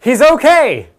He's okay!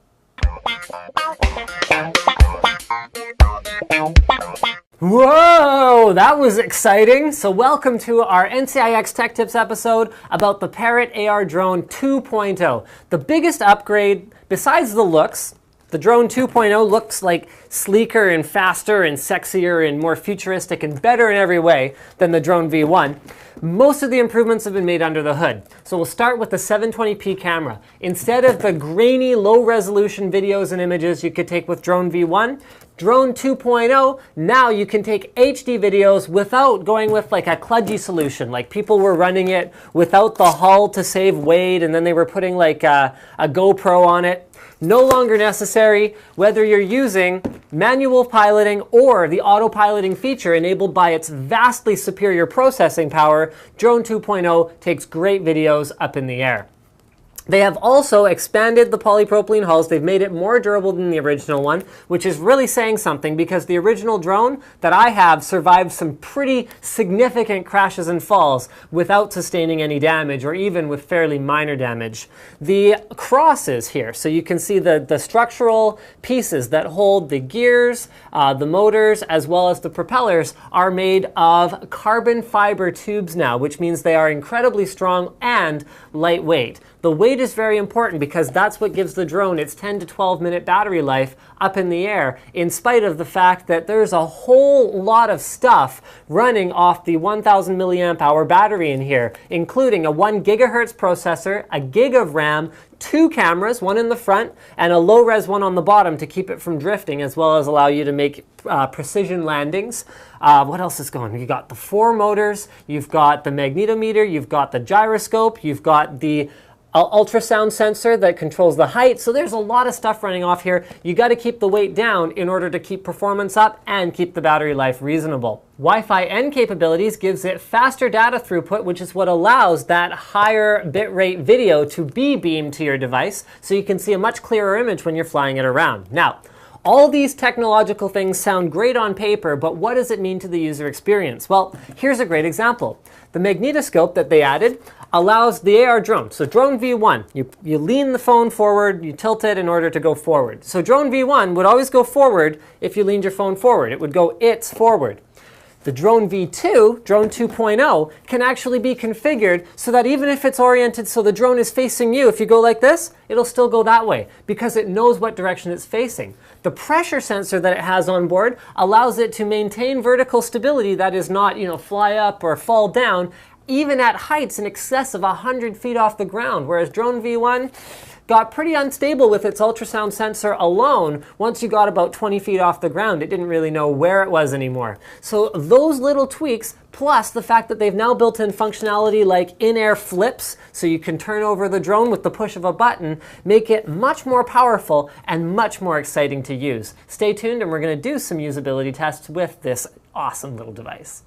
Whoa, that was exciting. So welcome to our NCIX Tech Tips episode about the Parrot AR Drone 2.0. The biggest upgrade, besides the looks, the Drone 2.0 looks like sleeker and faster and sexier and more futuristic and better in every way than the Drone V1. Most of the improvements have been made under the hood. So we'll start with the 720p camera. Instead of the grainy, low-resolution videos and images you could take with Drone V1, Drone 2.0, now you can take HD videos without going with like a kludgy solution. Like people were running it without the hull to save weight, and then they were putting like a GoPro on it. No longer necessary, whether you're using manual piloting or the autopiloting feature enabled by its vastly superior processing power. Drone 2.0 takes great videos up in the air. They have also expanded the polypropylene hulls. They've made it more durable than the original one, which is really saying something because the original drone that I have survived some pretty significant crashes and falls without sustaining any damage or even with fairly minor damage. The crosses here, so you can see the structural pieces that hold the gears, the motors, as well as the propellers are made of carbon fiber tubes now, which means they are incredibly strong and lightweight. The weight is very important because that's what gives the drone its 10 to 12 minute battery life up in the air, in spite of the fact that there's a whole lot of stuff running off the 1000 milliamp hour battery in here, including a 1 gigahertz processor, a gig of RAM, 2 cameras, one in the front and a low-res one on the bottom to keep it from drifting, as well as allow you to make precision landings. What else is going on? You've got the 4 motors, you've got the magnetometer, you've got the gyroscope, you've got the ultrasound sensor that controls the height. So there's a lot of stuff running off here. You got to keep the weight down in order to keep performance up and keep the battery life reasonable. Wi-Fi N capabilities gives it faster data throughput, which is what allows that higher bitrate video to be beamed to your device, so you can see a much clearer image when you're flying it around. Now, all these technological things sound great on paper, but what does it mean to the user experience? Well, here's a great example. The magnetoscope that they added allows the AR drone. So Drone V1, you lean the phone forward, you tilt it in order to go forward. So Drone V1 would always go forward if you leaned your phone forward. It would go forward. The Drone V2, Drone 2.0, can actually be configured so that even if it's oriented so the drone is facing you, if you go like this, it'll still go that way because it knows what direction it's facing. The pressure sensor that it has on board allows it to maintain vertical stability, that is not, fly up or fall down, even at heights in excess of 100 feet off the ground, whereas Drone V1 got pretty unstable with its ultrasound sensor alone. Once you got about 20 feet off the ground, it didn't really know where it was anymore. So those little tweaks, plus the fact that they've now built in functionality like in-air flips, so you can turn over the drone with the push of a button, make it much more powerful and much more exciting to use. Stay tuned and we're going to do some usability tests with this awesome little device.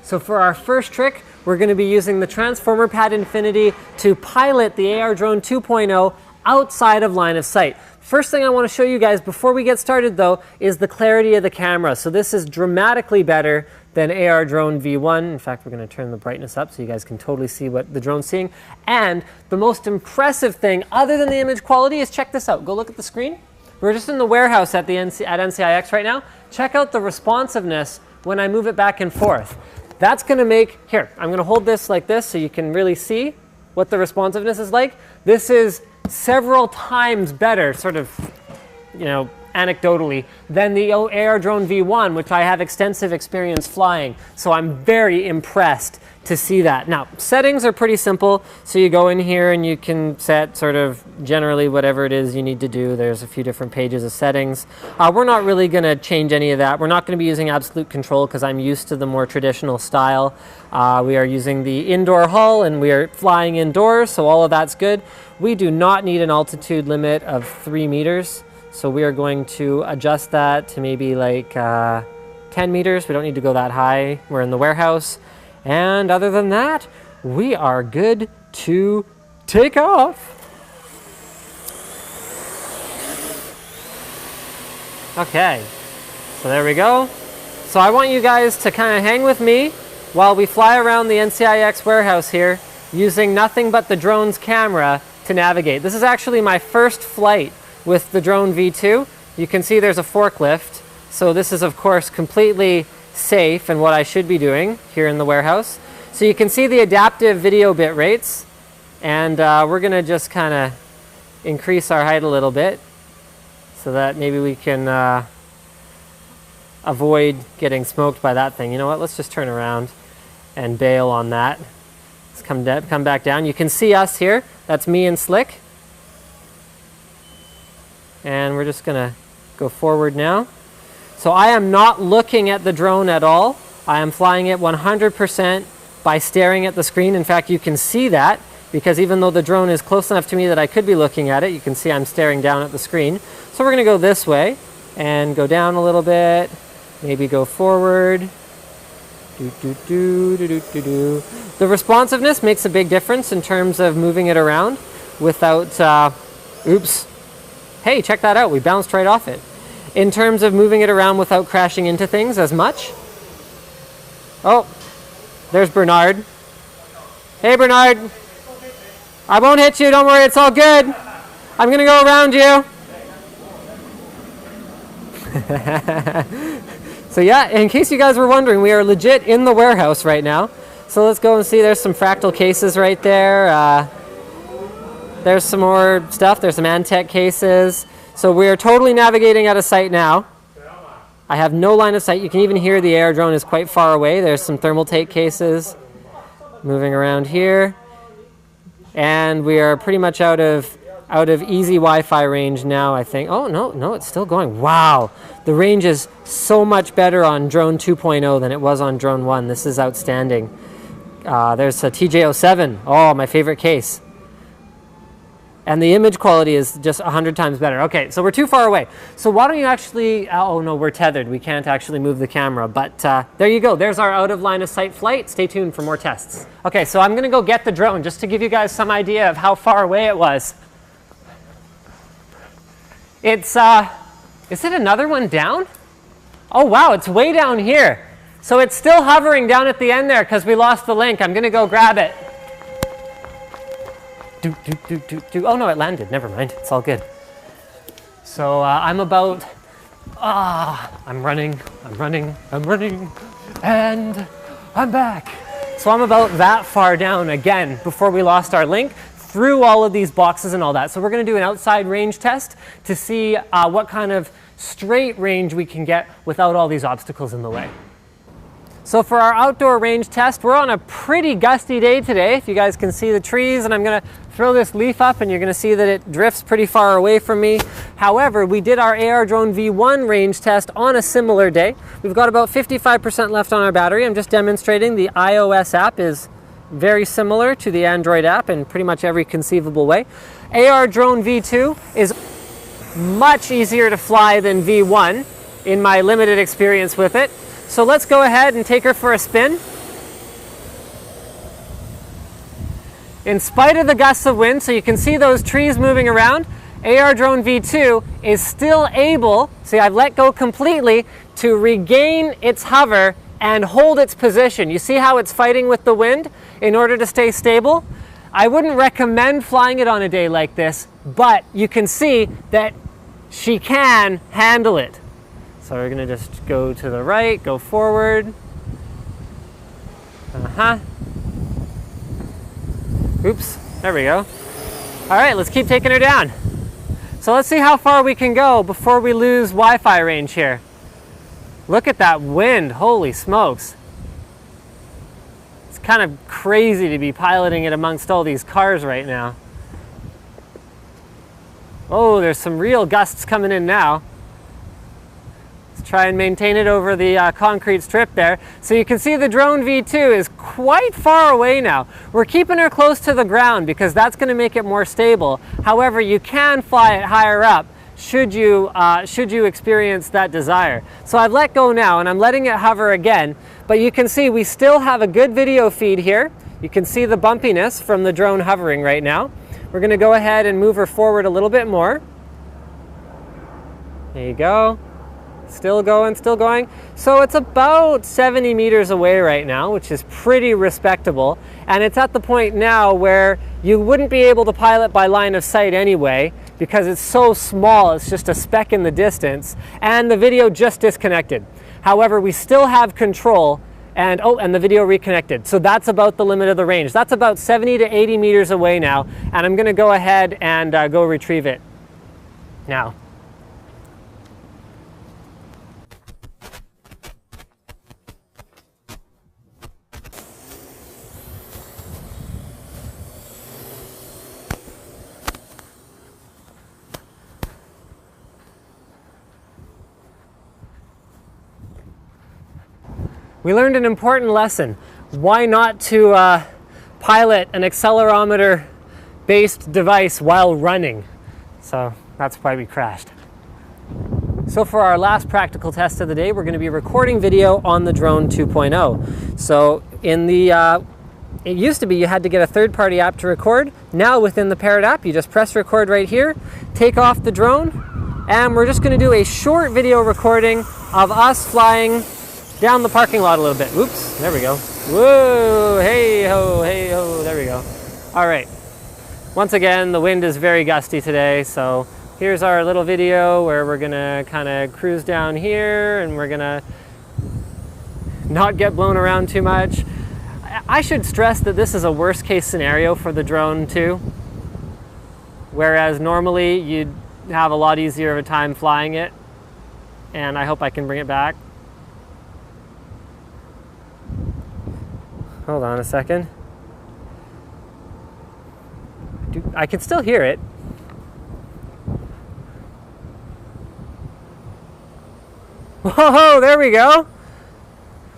So for our first trick, we're going to be using the Transformer Pad Infinity to pilot the AR Drone 2.0 outside of line of sight. First thing I want to show you guys before we get started though is the clarity of the camera. So this is dramatically better than AR Drone V1. In fact, we're going to turn the brightness up so you guys can totally see what the drone's seeing. And the most impressive thing, other than the image quality, is check this out. Go look at the screen. We're just in the warehouse at NCIX right now. Check out the responsiveness when I move it back and forth. That's going to make, here, I'm going to hold this like this so you can really see what the responsiveness is like. This is several times better, sort of, anecdotally, than the AR Drone V1, which I have extensive experience flying. So I'm very impressed to see that. Now, settings are pretty simple. So you go in here and you can set sort of generally whatever it is you need to do. There's a few different pages of settings. We're not really going to change any of that. We're not going to be using absolute control because I'm used to the more traditional style. We are using the indoor hull and we are flying indoors, so all of that's good. We do not need an altitude limit of 3 meters. So we are going to adjust that to maybe like 10 meters. We don't need to go that high. We're in the warehouse. And other than that, we are good to take off. Okay, so there we go. So I want you guys to kind of hang with me while we fly around the NCIX warehouse here using nothing but the drone's camera to navigate. This is actually my first flight with the drone V2. You can see there's a forklift. So this is of course completely safe and what I should be doing here in the warehouse. So you can see the adaptive video bit rates, and we're gonna just kind of increase our height a little bit so that maybe we can avoid getting smoked by that thing. You know what, let's just turn around and bail on that. Let's come back down. You can see us here, that's me and Slick. And we're just gonna go forward now. So I am not looking at the drone at all. I am flying it 100% by staring at the screen. In fact, you can see that because even though the drone is close enough to me that I could be looking at it, you can see I'm staring down at the screen. So we're gonna go this way and go down a little bit, maybe go forward. The responsiveness makes a big difference in terms of moving it around without, oops. Hey, check that out, we bounced right off it. In terms of moving it around without crashing into things as much. Oh, there's Bernard. Hey Bernard. I won't hit you, don't worry, it's all good. I'm gonna go around you. So yeah, in case you guys were wondering, we are legit in the warehouse right now. So let's go and see, there's some fractal cases right there. There's some more stuff, there's some Antec cases. So we are totally navigating out of sight now. I have no line of sight. You can even hear the air drone is quite far away. There's some thermal tape cases moving around here. And we are pretty much out of easy Wi-Fi range now, I think. Oh, no, it's still going. Wow, the range is so much better on drone 2.0 than it was on drone 1. This is outstanding. There's a TJ07. Oh, my favorite case. And the image quality is just 100 times better. Okay, so we're too far away. So why don't you actually, oh no, we're tethered. We can't actually move the camera, but there you go. There's our out of line of sight flight. Stay tuned for more tests. Okay, so I'm gonna go get the drone just to give you guys some idea of how far away it was. It's, is it another one down? Oh wow, it's way down here. So it's still hovering down at the end there because we lost the link. I'm gonna go grab it. Oh no, it landed. Never mind. It's all good. So I'm about, I'm running, and I'm back. So I'm about that far down again before we lost our link through all of these boxes and all that. So we're going to do an outside range test to see what kind of straight range we can get without all these obstacles in the way. So for our outdoor range test, we're on a pretty gusty day today. If you guys can see the trees, and I'm gonna throw this leaf up and you're gonna see that it drifts pretty far away from me. However, we did our AR Drone V1 range test on a similar day. We've got about 55% left on our battery. I'm just demonstrating the iOS app is very similar to the Android app in pretty much every conceivable way. AR Drone V2 is much easier to fly than V1 in my limited experience with it. So let's go ahead and take her for a spin. In spite of the gusts of wind, so you can see those trees moving around, AR Drone V2 is still able, see I've let go completely, to regain its hover and hold its position. You see how it's fighting with the wind in order to stay stable? I wouldn't recommend flying it on a day like this, but you can see that she can handle it. So we're gonna just go to the right, go forward. Oops, there we go. All right, let's keep taking her down. So let's see how far we can go before we lose Wi-Fi range here. Look at that wind, holy smokes. It's kind of crazy to be piloting it amongst all these cars right now. Oh, there's some real gusts coming in now. Try and maintain it over the concrete strip there. So you can see the drone V2 is quite far away now. We're keeping her close to the ground because that's going to make it more stable. However, you can fly it higher up should you experience that desire. So I've let go now and I'm letting it hover again, but you can see we still have a good video feed here. You can see the bumpiness from the drone hovering right now. We're going to go ahead and move her forward a little bit more. There you go. Still going, still going. So it's about 70 meters away right now, which is pretty respectable. And it's at the point now where you wouldn't be able to pilot by line of sight anyway, because it's so small, it's just a speck in the distance, and the video just disconnected. However, we still have control, and the video reconnected. So that's about the limit of the range. That's about 70 to 80 meters away now, and I'm gonna go ahead and go retrieve it now. We learned an important lesson. Why not to pilot an accelerometer-based device while running? So that's why we crashed. So for our last practical test of the day, we're going to be recording video on the Drone 2.0. So in the, it used to be you had to get a third-party app to record. Now within the Parrot app, you just press record right here, take off the drone, and we're just going to do a short video recording of us flying down the parking lot a little bit. Oops, there we go. Whoa, hey ho, there we go. All right. Once again, the wind is very gusty today, so here's our little video where we're gonna kind of cruise down here and we're gonna not get blown around too much. I should stress that this is a worst case scenario for the drone too, whereas normally you'd have a lot easier of a time flying it, and I hope I can bring it back. Hold on a second. I can still hear it. Whoa, there we go.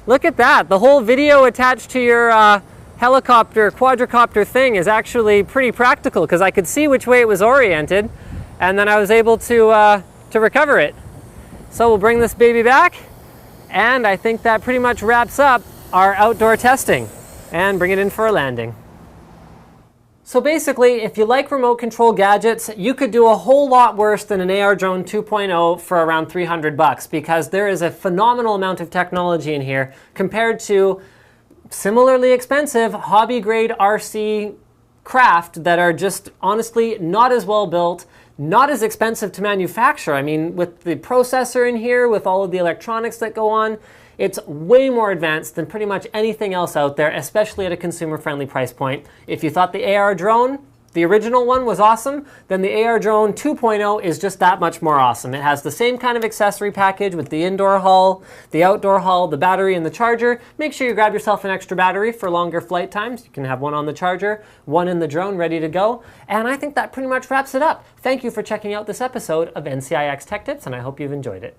Look at that. The whole video attached to your helicopter, quadricopter thing is actually pretty practical, because I could see which way it was oriented, and then I was able to recover it. So we'll bring this baby back, and I think that pretty much wraps up our outdoor testing, and bring it in for a landing. So basically, if you like remote control gadgets, you could do a whole lot worse than an AR Drone 2.0 for around 300 bucks, because there is a phenomenal amount of technology in here compared to similarly expensive hobby grade RC craft that are just honestly not as well built, not as expensive to manufacture. I mean, with the processor in here, with all of the electronics that go on, it's way more advanced than pretty much anything else out there, especially at a consumer-friendly price point. If you thought the AR drone, the original one, was awesome, then the AR Drone 2.0 is just that much more awesome. It has the same kind of accessory package with the indoor hull, the outdoor hull, the battery, and the charger. Make sure you grab yourself an extra battery for longer flight times. You can have one on the charger, one in the drone ready to go. And I think that pretty much wraps it up. Thank you for checking out this episode of NCIX Tech Tips, and I hope you've enjoyed it.